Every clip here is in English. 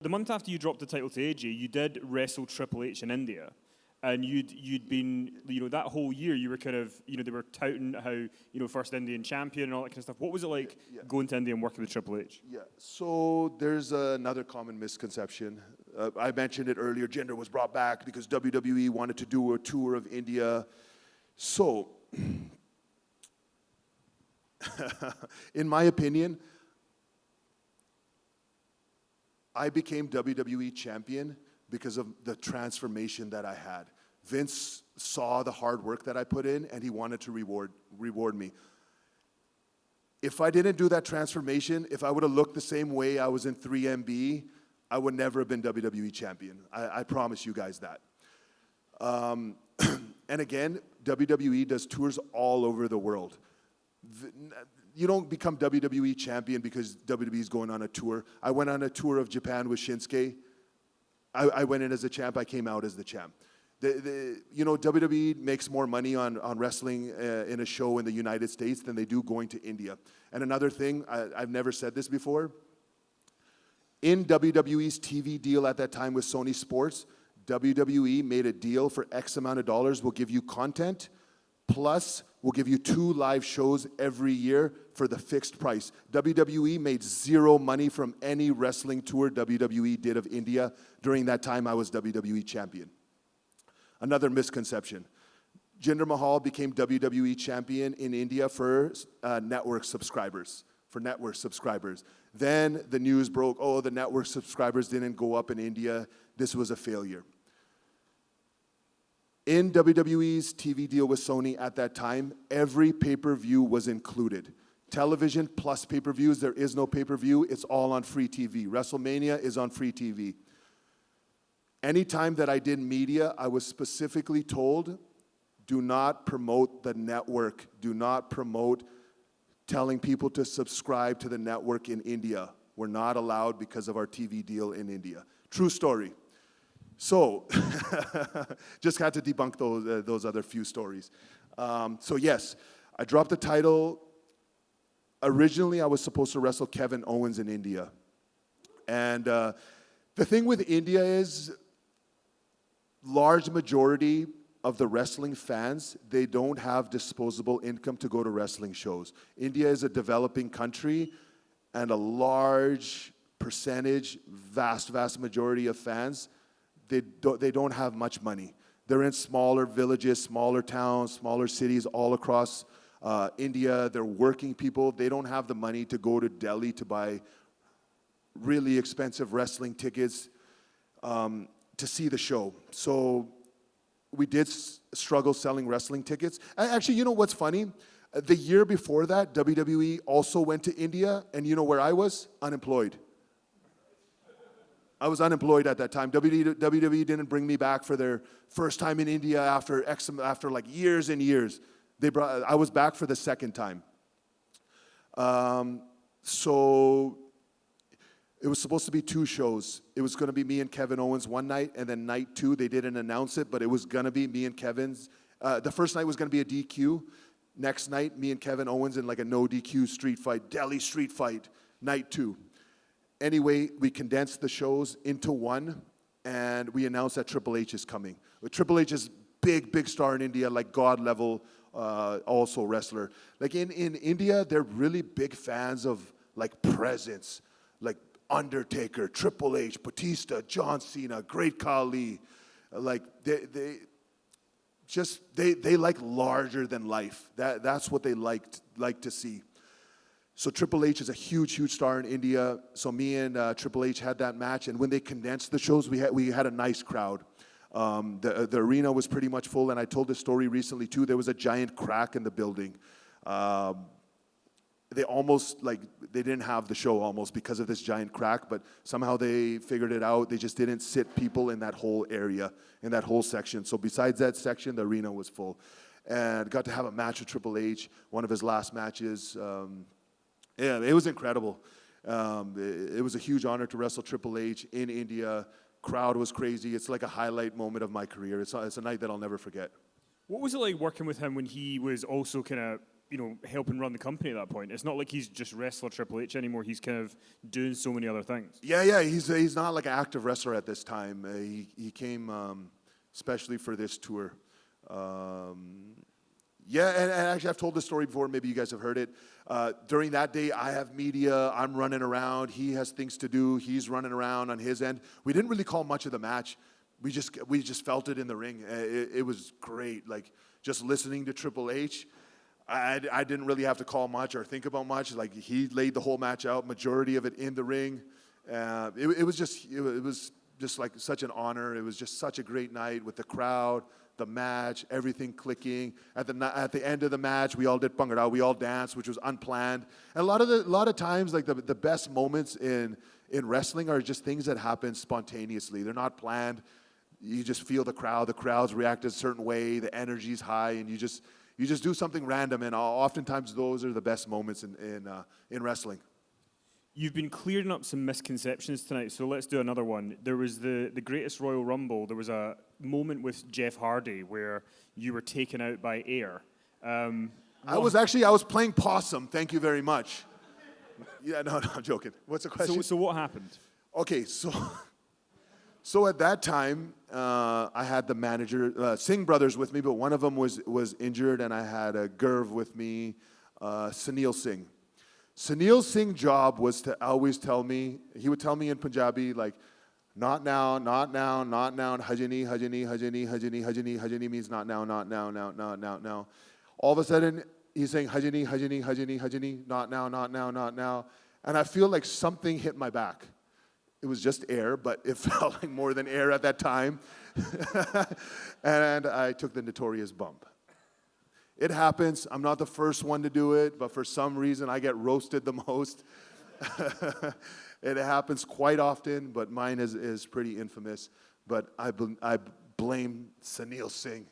The month after you dropped the title to AJ, you did wrestle Triple H in India. And you'd been, that whole year you were kind of, they were touting how, first Indian champion and all that kind of stuff. What was it like going to India and working with Triple H? Yeah, so there's another common misconception. I mentioned it earlier, Jinder was brought back because WWE wanted to do a tour of India. So, in my opinion, I became WWE champion because of the transformation that I had. Vince saw the hard work that I put in, and he wanted to reward me. If I didn't do that transformation, if I would have looked the same way I was in 3MB, I would never have been WWE champion. I promise you guys that. And again, WWE does tours all over the world. You don't become WWE champion because WWE is going on a tour. I went on a tour of Japan with Shinsuke. I went in as a champ, I came out as the champ. WWE makes more money on wrestling in a show in the United States than they do going to India. And another thing, I've never said this before, in WWE's TV deal at that time with Sony Sports, WWE made a deal for X amount of dollars, we'll give you content, plus we'll give you 2 live shows every year for the fixed price. WWE made 0 money from any wrestling tour WWE did of India. During that time, I was WWE champion. Another misconception. Jinder Mahal became WWE champion in India for network subscribers. Then the news broke, the network subscribers didn't go up in India. This was a failure. In WWE's TV deal with Sony at that time, every pay-per-view was included. Television plus pay-per-views, there is no pay-per-view, it's all on free TV. WrestleMania is on free TV. Anytime that I did media, I was specifically told, do not promote the network. Do not promote telling people to subscribe to the network in India. We're not allowed because of our TV deal in India. True story. So, just had to debunk those other few stories. So yes, I dropped the title. Originally, I was supposed to wrestle Kevin Owens in India. And the thing with India is, large majority of the wrestling fans, they don't have disposable income to go to wrestling shows. India is a developing country, and a large percentage, vast majority of fans, they don't have much money. They're in smaller villages, smaller towns, smaller cities all across India. They're working people. They don't have the money to go to Delhi to buy really expensive wrestling tickets to see the show. So we did struggle selling wrestling tickets. Actually, you know what's funny? The year before that, WWE also went to India, and you know where I was? Unemployed. I was unemployed at that time. WWE didn't bring me back for their first time in India after like years and years. I was back for the second time. So it was supposed to be 2 shows. It was going to be me and Kevin Owens one night, and then night 2, they didn't announce it, but it was going to be me and Kevin's. The first night was going to be a DQ. Next night, me and Kevin Owens in like a no DQ street fight, Delhi street fight, night 2. Anyway, we condensed the shows into one, and we announced that Triple H is coming. Triple H is big star in India, like God level, also wrestler. Like in India, they're really big fans of like presence, like Undertaker, Triple H, Batista, John Cena, Great Khali. Like they like larger than life. That's what they like to see. So Triple H is a huge star in India. So me and Triple H had that match, and when they condensed the shows, we had a nice crowd. The arena was pretty much full, and I told this story recently too. There was a giant crack in the building. They didn't have the show almost because of this giant crack, but somehow they figured it out. They just didn't sit people in that whole area, in that whole section. So besides that section, the arena was full. And got to have a match with Triple H, one of his last matches. Yeah, it was incredible. It was a huge honor to wrestle Triple H in India. Crowd was crazy. It's like a highlight moment of my career. It's a night that I'll never forget. What was it like working with him when he was also kind of helping run the company at that point. It's not like he's just wrestler Triple H anymore. He's kind of doing so many other things. Yeah. He's not like an active wrestler at this time. He came especially for this tour. And actually I've told this story before. Maybe you guys have heard it. During that day, I have media. I'm running around. He has things to do. He's running around on his end. We didn't really call much of the match. We just felt it in the ring. It was great. Like just listening to Triple H. I didn't really have to call much or think about much. Like he laid the whole match out, majority of it in the ring. It was just like such an honor. It was just such a great night with the crowd, the match, everything clicking. At the end of the match, we all did bhangra. We all danced, which was unplanned. And a lot of times, like the best moments in wrestling are just things that happen spontaneously. They're not planned. You just feel the crowd. The crowds react a certain way. The energy's high, and you just do something random. And oftentimes, those are the best moments in wrestling. You've been clearing up some misconceptions tonight, so let's do another one. There was the Greatest Royal Rumble. There was a moment with Jeff Hardy where you were taken out by air. I was playing possum. Thank you very much. Yeah, no, I'm joking. What's the question? So what happened? Okay, so at that time, I had the manager, Singh brothers with me, but one of them was injured, and I had a Gurv with me, Sunil Singh. Sunil Singh's job was to always tell me, he would tell me in Punjabi, like, not now, not now, not now, hajani, hajani, hajani, hajani, hajani, hajani means not now, not now, now, now, now, now. All of a sudden, he's saying hajani, hajani, hajani, hajani, not now, not now, not now. And I feel like something hit my back. It was just air, but it felt like more than air at that time. And I took the notorious bump. It happens. I'm not the first one to do it, but for some reason, I get roasted the most. It happens quite often, but mine is pretty infamous. But I blame Sunil Singh,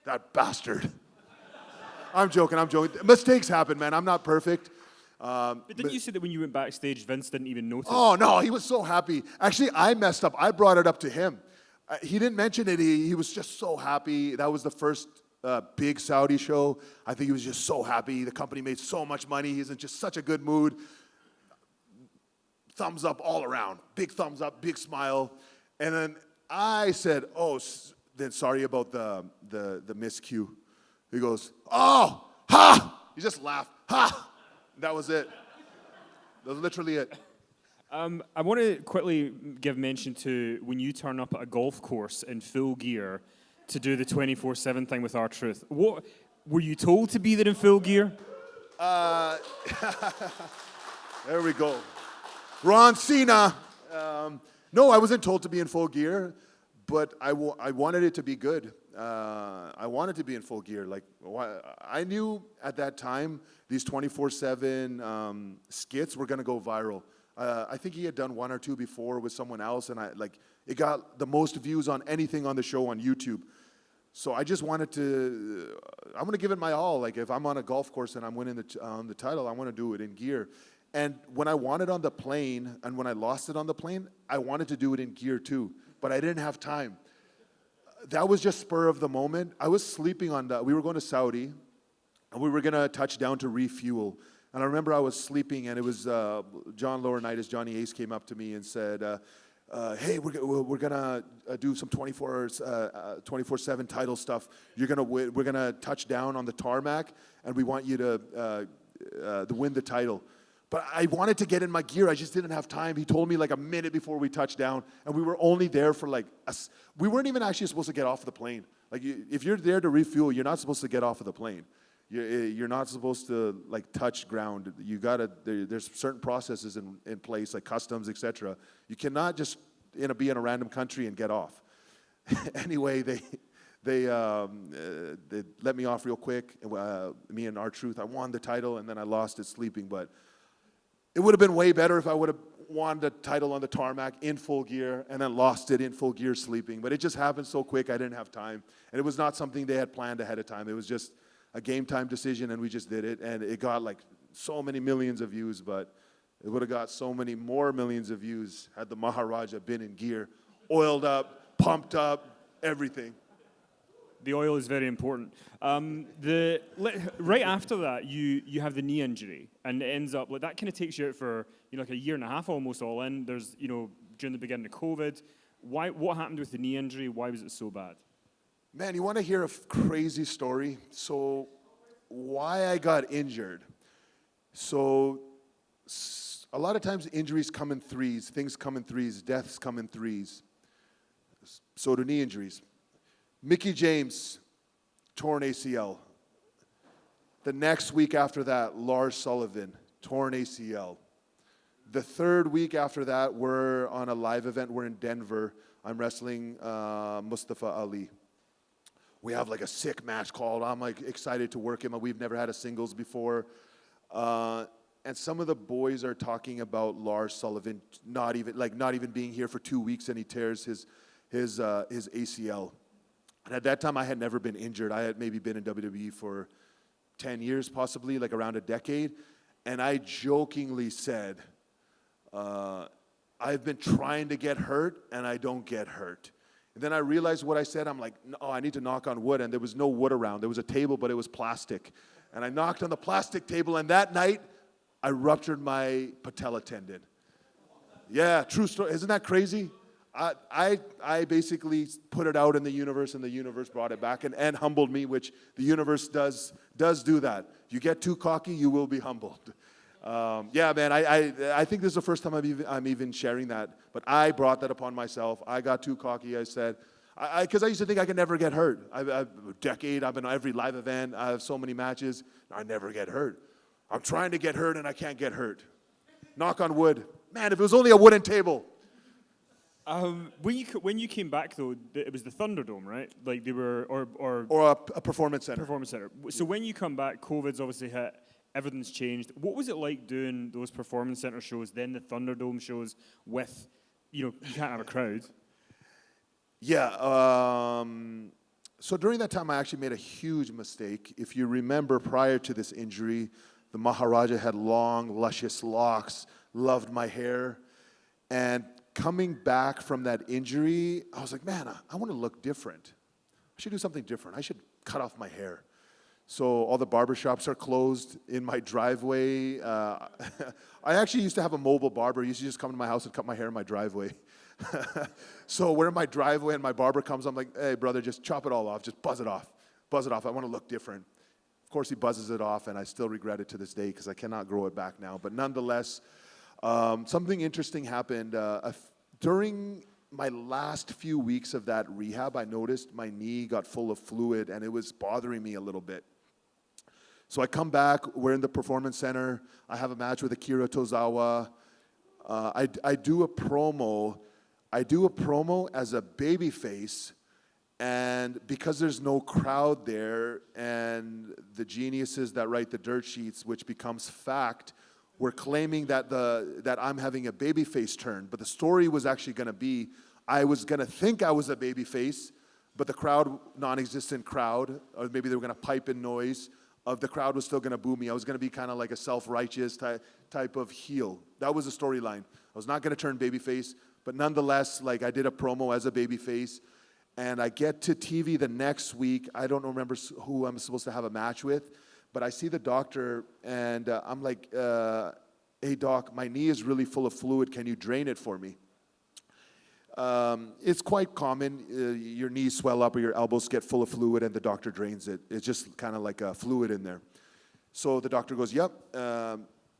that bastard. I'm joking. Mistakes happen, man. I'm not perfect. But didn't you say that when you went backstage, Vince didn't even notice? Oh, no, he was so happy. Actually, I messed up. I brought it up to him. He didn't mention it. He was just so happy. That was the first big Saudi show. I think he was just so happy. The company made so much money. He's in just such a good mood. Thumbs up all around. Big thumbs up, big smile. And then I said, then sorry about the miscue. He goes, oh, ha! He just laughed, ha! That was it. That was literally it. I want to quickly give mention to when you turn up at a golf course in full gear to do the 24/7 thing with R-Truth. What were you told to be there in full gear? There we go. Ron Cena. No, I wasn't told to be in full gear, but I wanted it to be good. I wanted to be in full gear. Like I knew at that time these 24/7 skits were going to go viral. I think he had done one or two before with someone else, and it got the most views on anything on the show on YouTube. So I just wanted to. I'm going to give it my all. Like if I'm on a golf course and I'm winning the title, I want to do it in gear. And when I won it on the plane, and when I lost it on the plane, I wanted to do it in gear too, but I didn't have time. That was just spur of the moment. I was sleeping we were going to Saudi, and we were going to touch down to refuel. And I remember I was sleeping, and it was John Laurinaitis, Johnny Ace came up to me and said, hey, we're going to do some 24/7 title stuff. We're going to touch down on the tarmac, and we want you to win the title. But I wanted to get in my gear. I just didn't have time. He told me like a minute before we touched down, and we were only there for we weren't even actually supposed to get off the plane. Like if you're there to refuel, you're not supposed to get off of the plane. You're not supposed to like touch ground. You gotta. There's certain processes in place, like customs, etc. You cannot just be in a random country and get off. Anyway, they let me off real quick. Me and R-Truth, I won the title, and then I lost it sleeping, but. It would have been way better if I would have won the title on the tarmac in full gear and then lost it in full gear sleeping. But it just happened so quick, I didn't have time. And it was not something they had planned ahead of time. It was just a game time decision, and we just did it. And it got like so many millions of views, but it would have got so many more millions of views had the Maharaja been in gear, oiled up, pumped up, everything. The oil is very important. Right after that, you have the knee injury, and it ends up like that kind of takes you out for like a year and a half almost all in. There's during the beginning of COVID. What happened with the knee injury? Why was it so bad? Man, you want to hear a crazy story? So, why I got injured. So, a lot of times injuries come in threes, things come in threes, deaths come in threes. So do knee injuries. Mickey James, torn ACL. The next week after that, Lars Sullivan, torn ACL. The third week after that, we're on a live event. We're in Denver. I'm wrestling Mustafa Ali. We have like a sick match called. I'm like excited to work him. We've never had a singles before. And some of the boys are talking about Lars Sullivan not even being here for 2 weeks, and he tears his ACL. And at that time, I had never been injured. I had maybe been in WWE for 10 years, possibly, like around a decade. And I jokingly said, I've been trying to get hurt, and I don't get hurt. And then I realized what I said. I'm like, no, I need to knock on wood. And there was no wood around. There was a table, but it was plastic. And I knocked on the plastic table, and that night, I ruptured my patella tendon. Yeah, true story. Isn't that crazy? I basically put it out in the universe, and the universe brought it back and humbled me, which the universe does do that. You get too cocky, you will be humbled. Yeah, man, I think this is the first time I'm even sharing that, but I brought that upon myself. I got too cocky. I said, because I used to think I could never get hurt. I've a decade, I've been on every live event. I have so many matches. I never get hurt. I'm trying to get hurt, and I can't get hurt. Knock on wood. Man, if it was only a wooden table. When you came back though, it was the Thunderdome, right? Like they were, or a performance center. Performance center. So when you come back, COVID's obviously hit. Everything's changed. What was it like doing those performance center shows, then the Thunderdome shows with, you can't have a crowd? Yeah. So during that time, I actually made a huge mistake. If you remember, prior to this injury, the Maharaja had long, luscious locks, loved my hair, and coming back from that injury, I was like, man, I want to look different. I should do something different. I should cut off my hair. So all the barbershops are closed in my driveway. I actually used to have a mobile barber. He used to just come to my house and cut my hair in my driveway. So we're in my driveway and my barber comes. I'm like, hey, brother, just chop it all off. Just buzz it off. Buzz it off. I want to look different. Of course, he buzzes it off, and I still regret it to this day because I cannot grow it back now. But nonetheless, something interesting happened. During my last few weeks of that rehab, I noticed my knee got full of fluid, and it was bothering me a little bit. So I come back, we're in the performance center, I have a match with Akira Tozawa. I do a promo as a baby face, and because there's no crowd there, and the geniuses that write the dirt sheets, which becomes fact, were claiming that I'm having a baby face turn. But the story was actually gonna be, I was gonna think I was a baby face, but the crowd, non-existent crowd, or maybe they were gonna pipe in noise, of the crowd was still gonna boo me. I was gonna be kind of like a self-righteous type of heel. That was the storyline. I was not gonna turn babyface, but nonetheless, like I did a promo as a babyface, and I get to TV the next week. I don't remember who I'm supposed to have a match with, but I see the doctor, and I'm like, hey doc, my knee is really full of fluid. Can you drain it for me? It's quite common. Your knees swell up or your elbows get full of fluid and the doctor drains it. It's just kind of like a fluid in there. So the doctor goes, yep,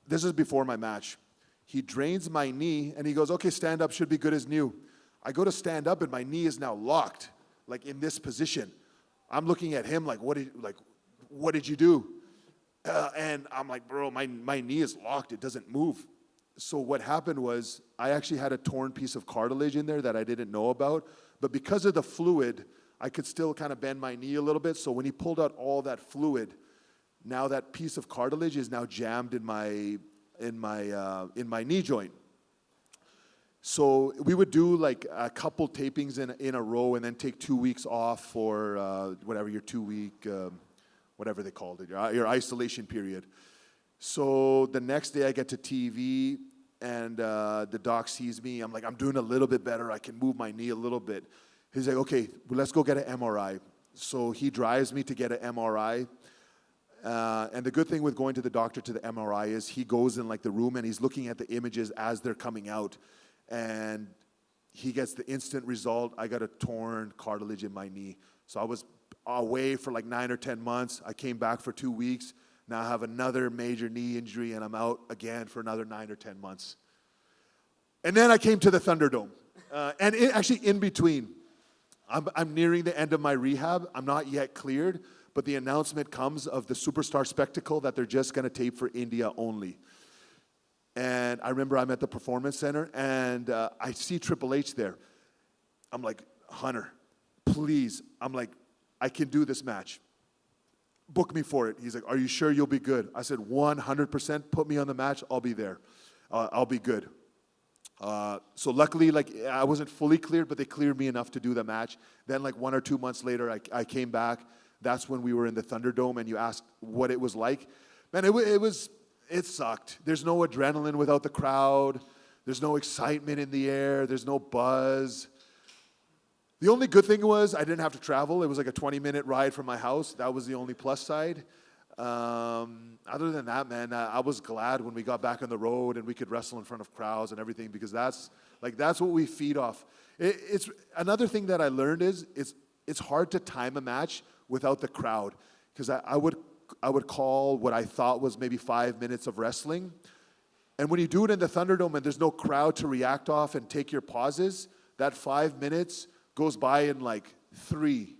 this is before my match. He drains my knee and he goes, okay, stand up, should be good as new. I go to stand up and my knee is now locked, like in this position. I'm looking at him like, what did you do? And I'm like, bro, my knee is locked, it doesn't move. So what happened was I actually had a torn piece of cartilage in there that I didn't know about. But because of the fluid, I could still kind of bend my knee a little bit. So when he pulled out all that fluid, now that piece of cartilage is now jammed in my knee joint. So we would do like a couple tapings in a row and then take 2 weeks off for whatever your 2 week, whatever they called it, your isolation period. So the next day I get to TV and the doc sees me. I'm like, I'm doing a little bit better. I can move my knee a little bit. He's like, okay, well, let's go get an MRI. So he drives me to get an MRI. And the good thing with going to the doctor to the MRI is he goes in like the room and he's looking at the images as they're coming out. And he gets the instant result. I got a torn cartilage in my knee. So I was away for like 9 or 10 months. I came back for 2 weeks. Now I have another major knee injury and I'm out again for another 9 or 10 months. And then I came to the Thunderdome. Actually in between, I'm nearing the end of my rehab. I'm not yet cleared, but the announcement comes of the Superstar Spectacle that they're just going to tape for India only. And I remember I'm at the Performance Center, and I see Triple H there. I'm like, Hunter, please. I'm like, I can do this match. Book me for it. He's like, are you sure you'll be good? I said, 100%. Put me on the match. I'll be there. I'll be good. So luckily, like, I wasn't fully cleared, but they cleared me enough to do the match. Then, like 1 or 2 months later, I came back. That's when we were in the Thunderdome, and you asked what it was like. Man, it sucked. There's no adrenaline without the crowd. There's no excitement in the air. There's no buzz. The only good thing was I didn't have to travel. It was like a 20-minute ride from my house. That was the only plus side. Other than that, man, I was glad when we got back on the road and we could wrestle in front of crowds and everything, because that's what we feed off. It's another thing that I learned is it's hard to time a match without the crowd, because I would call what I thought was maybe 5 minutes of wrestling, and when you do it in the Thunderdome and there's no crowd to react off and take your pauses, that 5 minutes goes by in like 3.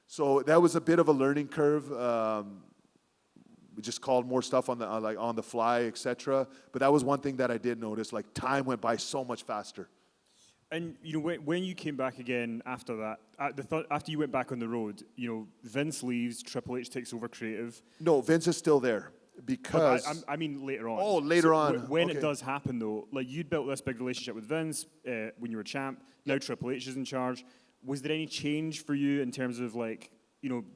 So that was a bit of a learning curve. We just called more stuff on the fly, etc. But that was one thing that I did notice. Like, time went by so much faster. And when you came back again after that, after you went back on the road, Vince leaves, Triple H takes over creative. No, Vince is still there because I mean later on. Oh, later on. When okay. it does happen though, like you'd built this big relationship with Vince when you were champ. Now Triple H is in charge. Was there any change for you in terms of like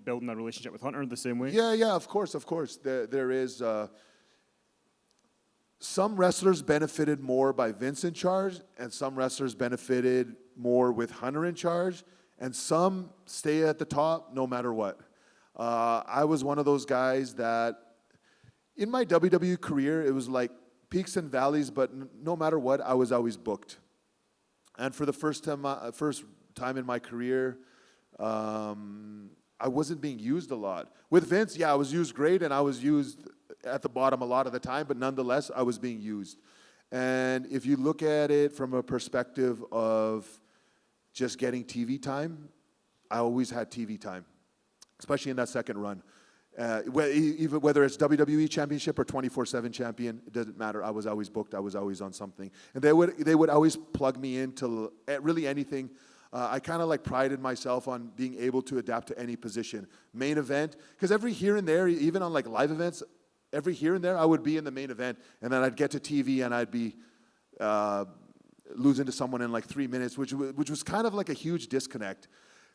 building that relationship with Hunter the same way? Yeah, of course. There is. Some wrestlers benefited more by Vince in charge, and some wrestlers benefited more with Hunter in charge, and some stay at the top no matter what. I was one of those guys that, in my WWE career, it was like peaks and valleys, but no matter what, I was always booked. And for the first time in my career, I wasn't being used a lot. With Vince, I was used great, and I was used at the bottom a lot of the time, but nonetheless, I was being used. And if you look at it from a perspective of just getting TV time, I always had TV time, especially in that second run. Even whether it's WWE Championship or 24/7 champion, it doesn't matter. I was always booked. I was always on something. And they would always plug me into really anything. I kind of like prided myself on being able to adapt to any position. Main event, because every here and there, even on like live events, every here and there, I would be in the main event, and then I'd get to TV and I'd be losing to someone in like 3 minutes, which was kind of like a huge disconnect,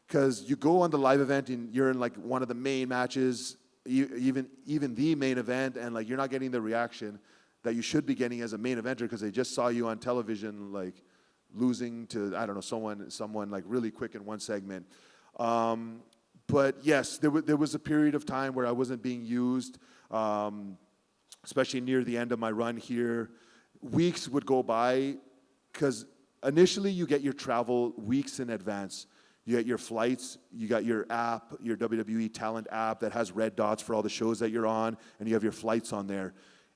because you go on the live event and you're in like one of the main matches, even the main event, and like you're not getting the reaction that you should be getting as a main eventer, because they just saw you on television like losing to, I don't know, someone like really quick in one segment. But yes, there was a period of time where I wasn't being used, especially near the end of my run here. Weeks would go by, because initially you get your travel weeks in advance. You get your flights, you got your app, your WWE Talent app that has red dots for all the shows that you're on, and you have your flights on there.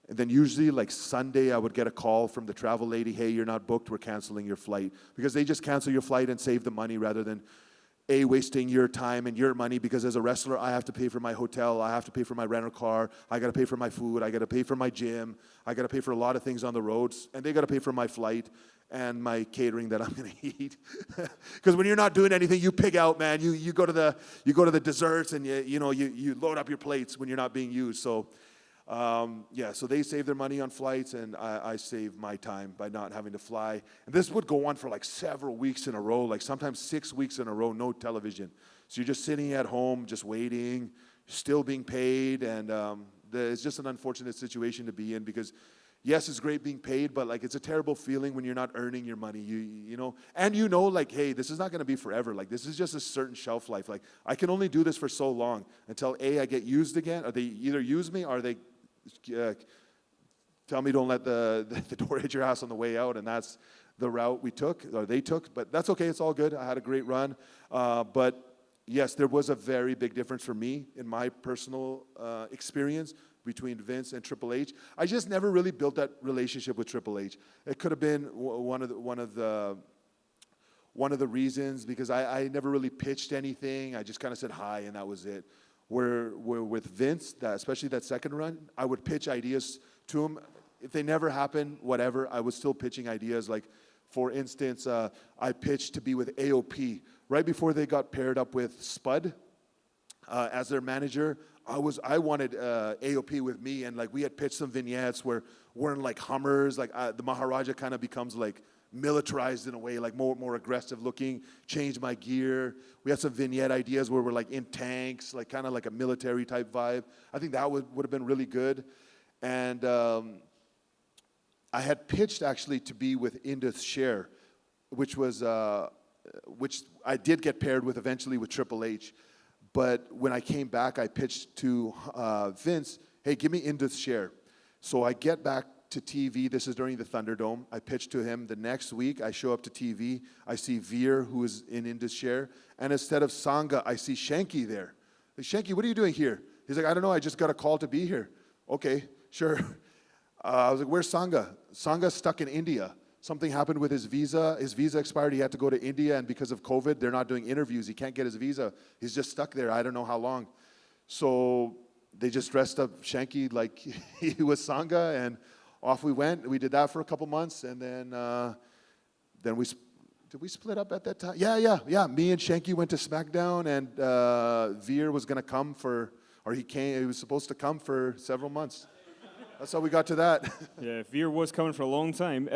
And then usually, like Sunday, I would get a call from the travel lady, hey, you're not booked, we're canceling your flight. Because they just cancel your flight and save the money rather than, wasting your time and your money, because as a wrestler, I have to pay for my hotel, I have to pay for my rental car, I got to pay for my food, I got to pay for my gym, I got to pay for a lot of things on the roads, and they got to pay for my flight and my catering that I'm going to eat. Because when you're not doing anything, you pig out, man. You go to the desserts and you load up your plates when you're not being used. So so they save their money on flights, and I save my time by not having to fly. And this would go on for like several weeks in a row, like sometimes 6 weeks in a row, no television. So you're just sitting at home, just waiting, still being paid, and it's just an unfortunate situation to be in, because yes, it's great being paid, but like it's a terrible feeling when you're not earning your money. You know, and you know, like, hey, this is not going to be forever. Like this is just a certain shelf life. Like I can only do this for so long until I get used again, or they either use me or they tell me don't let the door hit your ass on the way out, and that's the route we took, or they took. But that's okay. It's all good. I had a great run, but yes, there was a very big difference for me in my personal experience between Vince and Triple H. I just never really built that relationship with Triple H. It could have been one of the reasons, because I never really pitched anything. I just kind of said hi and that was it. Where with Vince, especially that second run, I would pitch ideas to him. If they never happened, whatever, I was still pitching ideas. Like, for instance, I pitched to be with AOP. Right before they got paired up with Spud as their manager, I wanted AOP with me, and like we had pitched some vignettes where we're in like Hummers, like the Maharaja kind of becomes like militarized in a way, like more aggressive looking, changed my gear. We had some vignette ideas where we're like in tanks, like kind of like a military type vibe. I think that would have been really good. And I had pitched actually to be with Indus Sher, which I did get paired with eventually with Triple H. But when I came back, I pitched to Vince, hey, give me Indus Sher. So I get back to TV. This is during the Thunderdome. I pitched to him. The next week, I show up to TV. I see Veer, who is in Indus Sher. And instead of Sangha, I see Shanky there. Like, Shanky, what are you doing here? He's like, I don't know. I just got a call to be here. Okay, sure. I was like, where's Sangha? Sangha's stuck in India. Something happened with his visa. His visa expired. He had to go to India, and because of COVID, they're not doing interviews. He can't get his visa. He's just stuck there. I don't know how long. So they just dressed up Shanky like he was Sangha, and off we went. We did that for a couple months, and then did we split up at that time? Yeah. Me and Shanky went to SmackDown, and Veer was going to come he was supposed to come for several months. That's how we got to that. Yeah, Veer was coming for a long time.